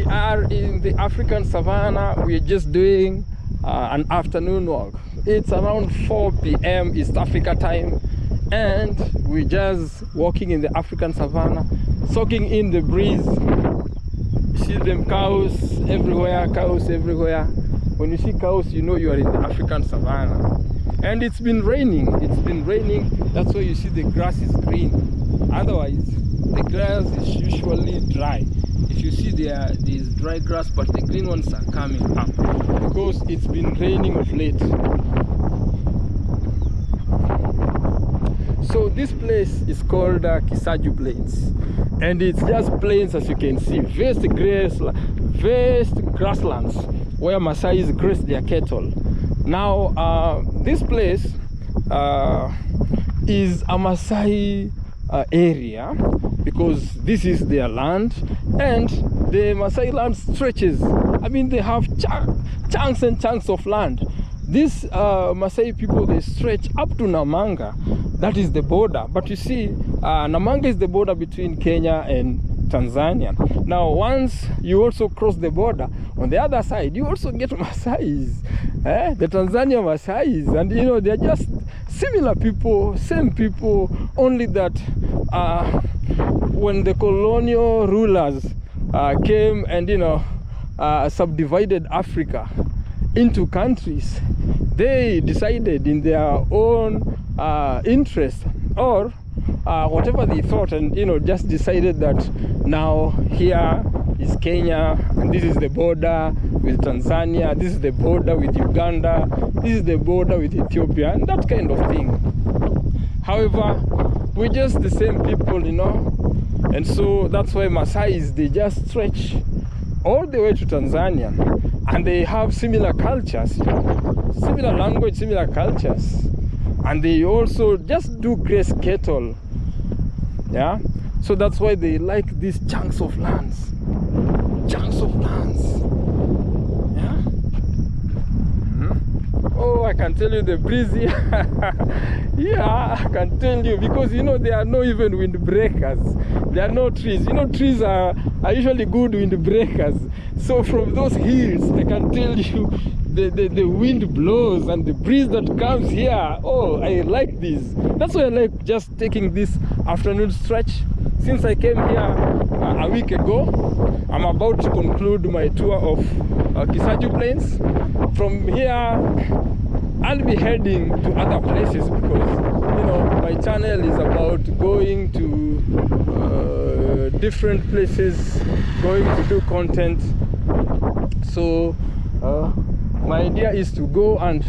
are in the African Savannah. We're just doing an afternoon walk. It's around 4 p.m. East Africa time, and we're just walking in the African Savannah, soaking in the breeze. You see them cows everywhere, cows everywhere. When you see cows, you know you are in the African Savannah. And it's been raining, that's why you see the grass is green. Otherwise, the grass is usually dry. If you see there is dry grass, but the green ones are coming up because it's been raining of late. So this place is called Kisaju Plains, and it's just plains, as you can see, vast grasslands where Maasais graze their cattle. Now this place is a Maasai area because this is their land, and the Maasai land stretches. I mean, they have chunks and chunks of land. These Maasai people, they stretch up to Namanga. That is the border. But you see, Namanga is the border between Kenya and Tanzania. Now, once you also cross the border, on the other side, you also get Maasais, the Tanzania Maasais, and you know, they're just similar people, same people, only that when the colonial rulers came and, you know, subdivided Africa into countries, they decided in their own interest, or whatever they thought, and you know, just decided that now here is Kenya, and this is the border with Tanzania, this is the border with Uganda, this is the border with Ethiopia, and that kind of thing. However, we're just the same people, you know, and so that's why Maasais, they just stretch all the way to Tanzania, and they have similar cultures, similar language, similar cultures, and they also just do graze cattle. Yeah, so that's why they like these chunks of lands. Yeah. Oh, I can tell you the breeze here. Yeah, I can tell you, because you know, there are no even windbreakers. There are no trees. You know, trees are usually good windbreakers. So from those hills, I can tell you, the wind blows and the breeze that comes here. Oh, I like this. That's why I like just taking this afternoon stretch. Since I came here a week ago, I'm about to conclude my tour of Kisaju Plains. From here, I'll be heading to other places because, you know, my channel is about going to different places, going to do content. So my idea is to go and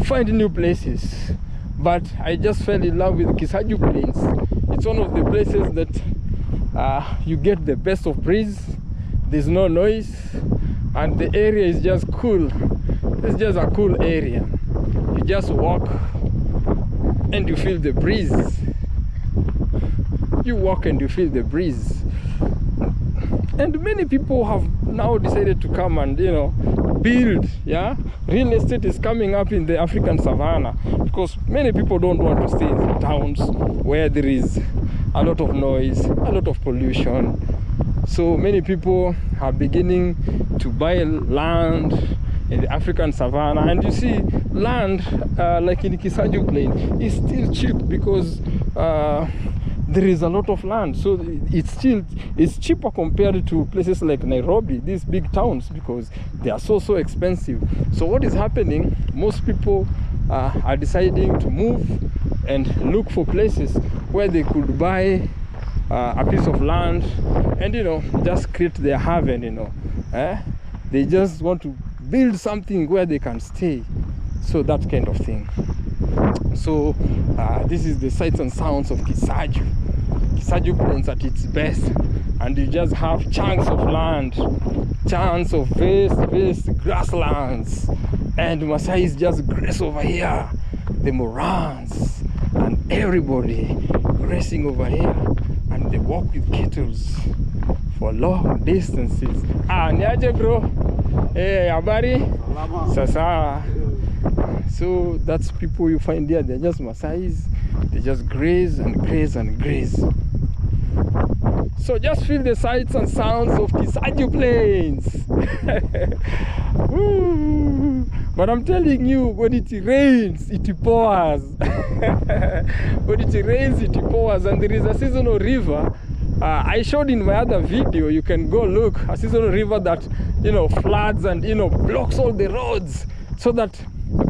find new places, but I just fell in love with Kisaju Plains. It's one of the places that you get the best of breeze. There's no noise, and the area is just cool. It's just a cool area. You just walk and you feel the breeze. You walk and you feel the breeze. And many people have now decided to come and, you know, build. Yeah, real estate is coming up in the African Savannah because many people don't want to stay in towns where there is a lot of noise, a lot of pollution. So many people are beginning to buy land in the African Savannah, and you see land like in Kisaju Plain is still cheap because there is a lot of land, so it's cheaper compared to places like Nairobi, these big towns, because they are so expensive. So what is happening, most people are deciding to move and look for places where they could buy a piece of land and, you know, just create their haven, you know. They just want to build something where they can stay, so that kind of thing. So this is the sights and sounds of Kisaju Plains at its best, and you just have chunks of land, chunks of vast grasslands, and Maasais just graze over here, the Morans and everybody grazing over here, and they walk with cattle for long distances. Niaje bro? Habari? Sasa. So that's people you find here. They're just Maasais. They just graze and graze and graze. So just feel the sights and sounds of the Saju Plains. But I'm telling you, when it rains, it pours. When it rains, it pours. And there is a seasonal river. I showed in my other video, you can go look, a seasonal river that, you know, floods and, you know, blocks all the roads so that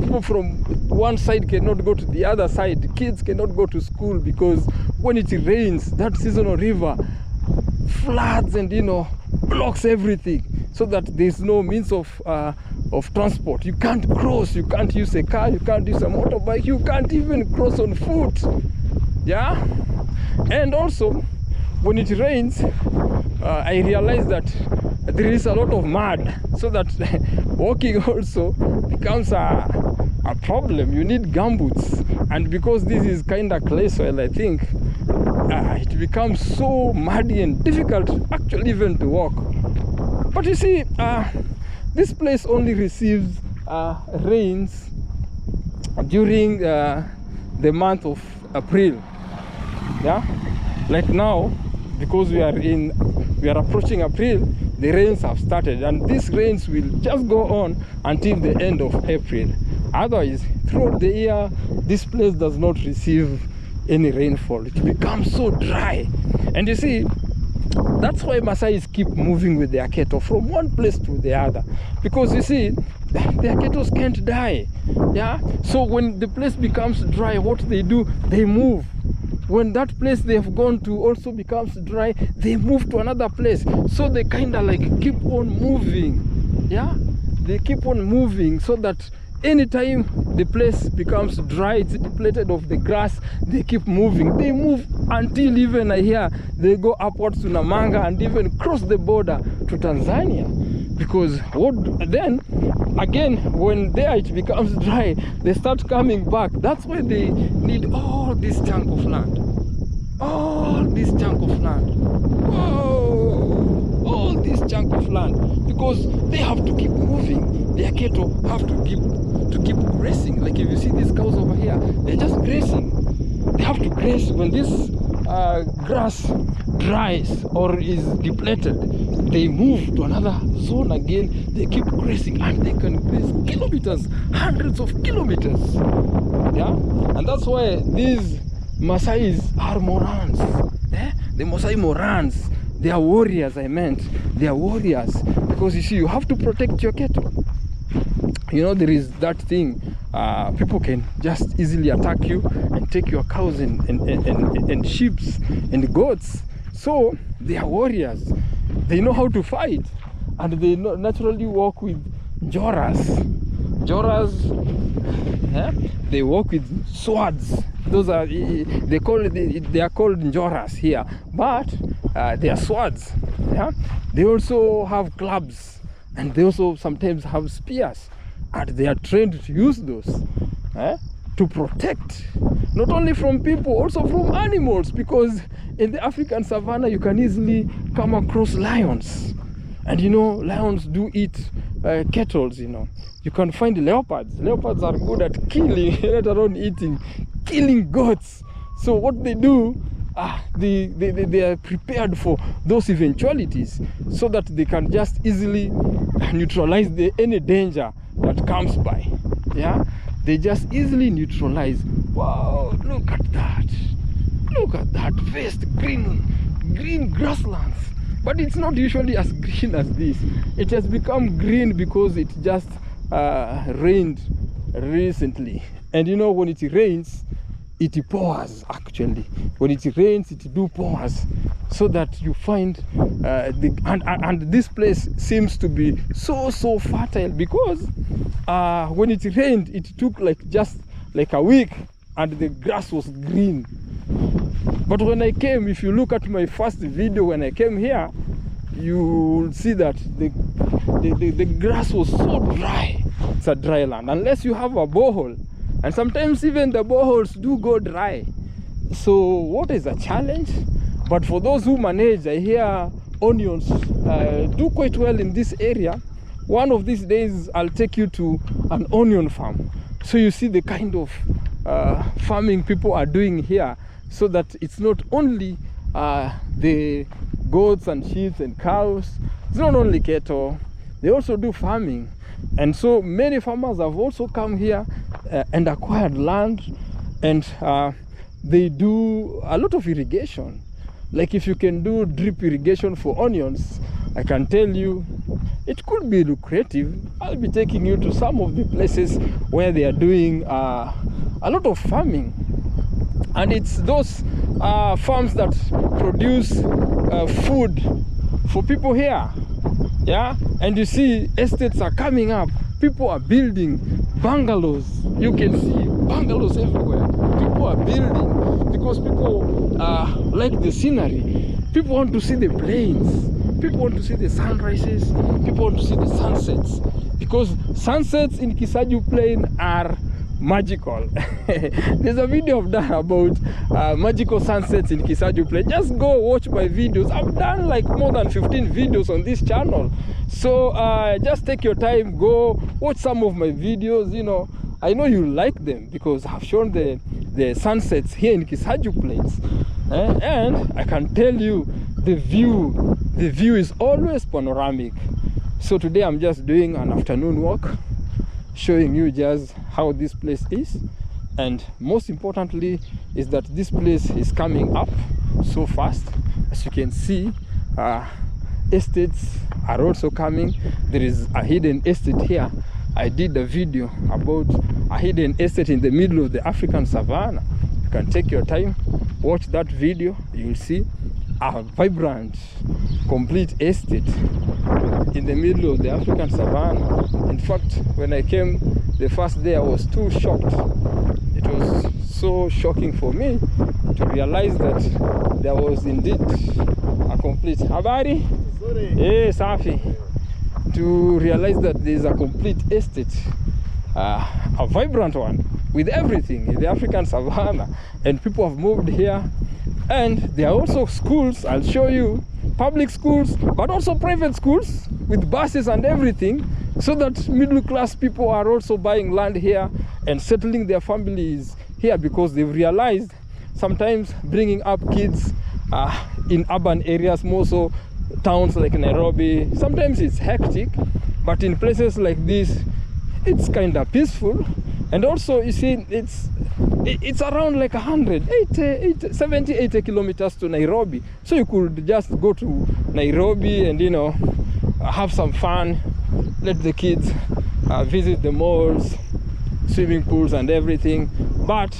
people from one side cannot go to the other side. Kids cannot go to school because when it rains, that seasonal river floods and, you know, blocks everything so that there's no means of transport. You can't cross, you can't use a car, you can't use a motorbike, you can't even cross on foot. Yeah. And also when it rains, I realize that there is a lot of mud, so that walking also becomes a problem. You need gumboots, and because this is kind of clay soil, I think it becomes so muddy and difficult actually even to walk. But you see, this place only receives rains during the month of April. Yeah, like now, because we are approaching April, the rains have started, and these rains will just go on until the end of April. Otherwise, throughout the year, this place does not receive any rainfall. It becomes so dry. And you see, that's why Maasais keep moving with their cattle from one place to the other, because you see, their cattle can't die. Yeah, so when the place becomes dry, what they do, they move. When that place they have gone to also becomes dry, they move to another place. So they kind of like keep on moving. Yeah, they keep on moving so that anytime the place becomes dry, it's depleted of the grass, they keep moving. They move until even I hear they go upwards to Namanga and even cross the border to Tanzania. Because then again, when there it becomes dry, they start coming back. That's why they need all this chunk of land. All this chunk of land. Whoa! All this chunk of land. Because they have to keep moving. Their cattle have to keep grazing. Like if you see these cows over here, they're just grazing. They have to graze. When this grass dries or is depleted, they move to another zone again. They keep grazing, and they can graze kilometers, hundreds of kilometers. Yeah, and that's why these Maasais are Morans. The Maasai Morans, they are warriors. I meant they are warriors, because you see, you have to protect your cattle. You know, there is that thing, people can just easily attack you and take your cows and sheep and goats. So they are warriors. They know how to fight, and they naturally walk with joras. They walk with swords. Those are they are called njoras here, but they are swords. Yeah, they also have clubs, and they also sometimes have spears, and they are trained to use those to protect not only from people, also from animals, because in the African savannah you can easily come across lions, and you know, lions do eat cattle. You know, you can find leopards. Leopards are good at killing, let alone eating, killing goats. So what they do, they are prepared for those eventualities, so that they can just easily neutralize any danger that comes by. Yeah, they just easily neutralize. Wow, look at that. Look at that vast green grasslands. But it's not usually as green as this. It has become green because it just rained recently. And you know, when it rains, it pours actually. When it rains, it do pours. So that you find, and this place seems to be so fertile, because when it rained, it took just like a week, and the grass was green. But when I came, if you look at my first video when I came here, you will see that the grass was so dry. It's a dry land, unless you have a borehole, and sometimes even the boreholes do go dry. So what is a challenge? But for those who manage, I hear onions do quite well in this area. One of these days I'll take you to an onion farm, so you see the kind of farming people are doing here, so that it's not only the goats and sheep and cows. It's not only cattle, they also do farming. And so many farmers have also come here and acquired land, and they do a lot of irrigation. Like if you can do drip irrigation for onions, I can tell you it could be lucrative. I'll be taking you to some of the places where they are doing a lot of farming. And it's those farms that produce food for people here. Yeah, and you see estates are coming up. People are building bungalows. You can see bungalows everywhere. People are building because people like the scenery. People want to see the plains. People want to see the sunrises. People want to see the sunsets, because sunsets in Kisaju Plain are magical. There's a video I've done about magical sunsets in Kisaju Plain. Just go watch my videos. I've done like more than 15 videos on this channel. So just take your time, go watch some of my videos. You know, I know you like them because I've shown the sunsets here in Kisaju Plains. And I can tell you the view is always panoramic. So today I'm just doing an afternoon walk, showing you just how this place is. And most importantly is that this place is coming up so fast. As you can see, estates are also coming. There is a hidden estate here. I did a video about a hidden estate in the middle of the African Savanna. You can take your time, watch that video. You'll see a vibrant, complete estate in the middle of the African Savanna. In fact, when I came the first day, I was too shocked. It was so shocking for me to realize that there was indeed a complete habari. Hey, Safi. To realize that there is a complete estate, a vibrant one with everything in the African Savanna, and people have moved here. And there are also schools, I'll show you, public schools, but also private schools with buses and everything, so that middle class people are also buying land here and settling their families here, because they've realized sometimes bringing up kids in urban areas, more so towns like Nairobi, sometimes it's hectic, but in places like this, it's kind of peaceful. And also, you see, it's around like 70, 80 kilometers to Nairobi. So you could just go to Nairobi and, you know, have some fun, let the kids visit the malls, swimming pools and everything. But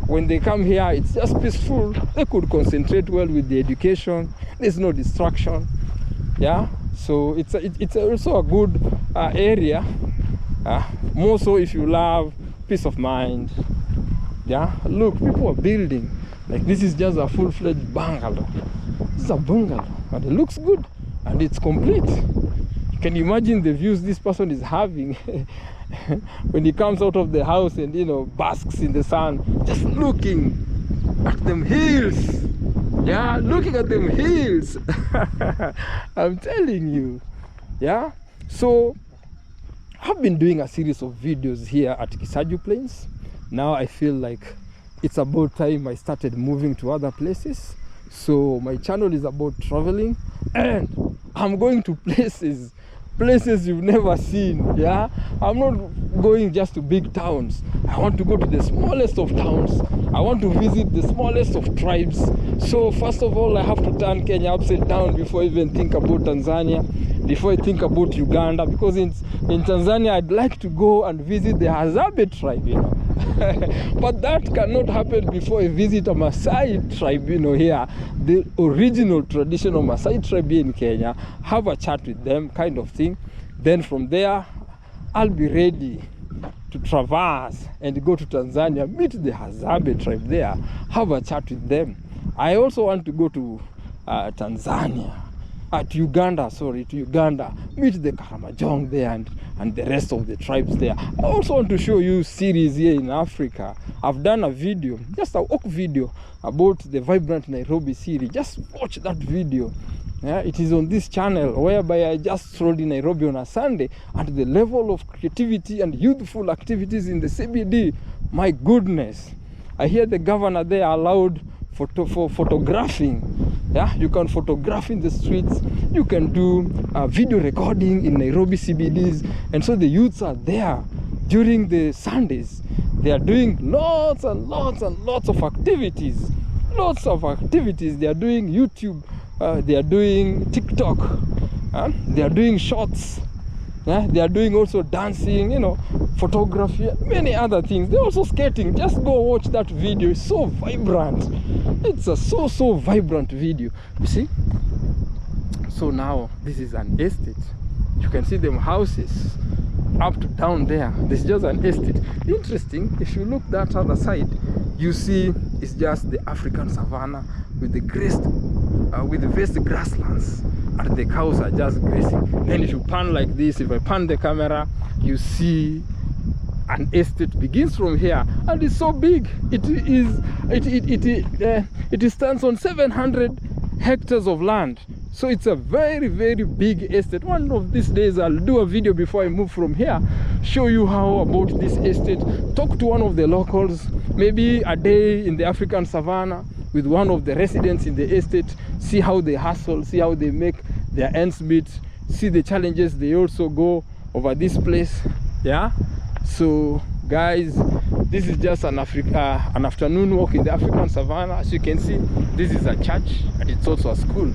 when they come here, it's just peaceful. They could concentrate well with the education. There's no distraction. Yeah, so it's also a good area, more so if you love peace of mind. Yeah, look, people are building. Like, this is just a full-fledged bungalow. This is a bungalow, and it looks good, and it's complete. You can imagine the views this person is having when he comes out of the house and, you know, basks in the sun, just looking at them hills. Yeah, looking at them hills. I'm telling you. Yeah, so I've been doing a series of videos here at Kisaju Plains. Now I feel like it's about time I started moving to other places. So my channel is about traveling, and I'm going to places you've never seen. Yeah, I'm not going just to big towns. I want to go to the smallest of towns. I want to visit the smallest of tribes. So first of all, I have to turn Kenya upside down before I even think about Tanzania, before I think about Uganda, because in Tanzania I'd like to go and visit the Hadzabe tribe, you know. But that cannot happen before I visit a Maasai tribe, you know, here, the original traditional Maasai tribe here in Kenya, have a chat with them, kind of thing. Then from there, I'll be ready to traverse and go to Tanzania, meet the Hadzabe tribe there, have a chat with them. I also want to go to Tanzania, to Uganda, meet the Karamojong there and the rest of the tribes there. I also want to show you series here in Africa. I've done a video, just a walk video about the Vibrant Nairobi series. Just watch that video. Yeah, it is on this channel, whereby I just strolled in Nairobi on a Sunday, and the level of creativity and youthful activities in the CBD, my goodness. I hear the governor there allowed for photographing. Yeah, you can photograph in the streets, you can do video recording in Nairobi CBDs. And so the youths are there during the Sundays. They are doing lots and lots and lots of activities. Lots of activities. They are doing YouTube, they are doing TikTok, they are doing shorts. Yeah, they are doing also dancing, you know, photography, many other things. They're also skating. Just go watch that video. It's so vibrant. It's a so vibrant video. You see? So now this is an estate. You can see them houses up to down there. This is just an estate. Interesting, if you look that other side, you see it's just the African savanna with the vast grasslands, and the cows are just grazing. Then if you pan like this, if I pan the camera, you see an estate begins from here, and it's so big. It stands on 700 hectares of land. So it's a very big estate. One of these days I'll do a video before I move from here, show you how about this estate, talk to one of the locals, maybe a day in the African savanna with one of the residents in the estate, see how they hustle, see how they make their ends meet, see the challenges they also go over this place. Yeah, so guys, this is just an afternoon walk in the African savanna. As you can see, this is a church and it's also a school.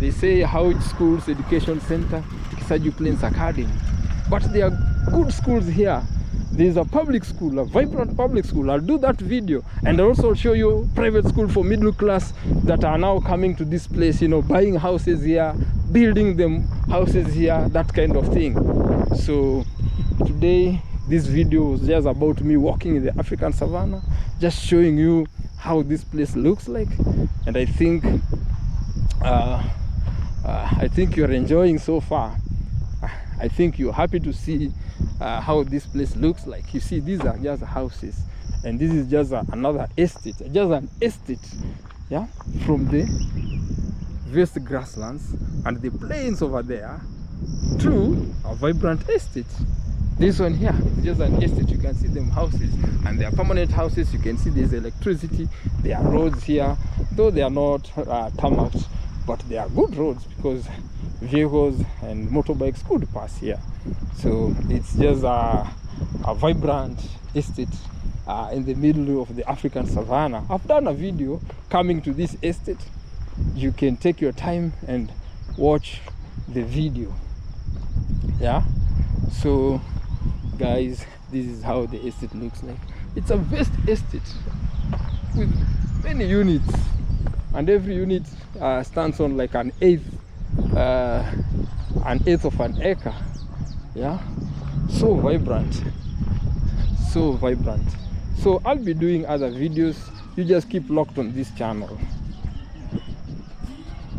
They say Howard Schools Education Center, Kisaju Plains Academy. But there are good schools here. There's a public school, a vibrant public school. I'll do that video, and I'll also show you private school for middle class that are now coming to this place, you know, buying houses here, building them houses here, that kind of thing. So today, this video was just about me walking in the African savanna, just showing you how this place looks like. And I think you're enjoying so far. I think you're happy to see how this place looks like. You see, these are just houses, and this is just another estate, just an estate, yeah, from the vast grasslands and the plains over there to a vibrant estate. This one here is just an estate. You can see them houses, and they are permanent houses. You can see there's electricity. There are roads here, though they are not tarmacked, but they are good roads because vehicles and motorbikes could pass here. So it's just a vibrant estate in the middle of the African savanna. I've done a video coming to this estate. You can take your time and watch the video. Yeah, so guys, this is how the estate looks like. It's a vast estate with many units, and every unit stands on like an eighth of an acre. Yeah, so vibrant, so vibrant. So I'll be doing other videos. You just keep locked on this channel.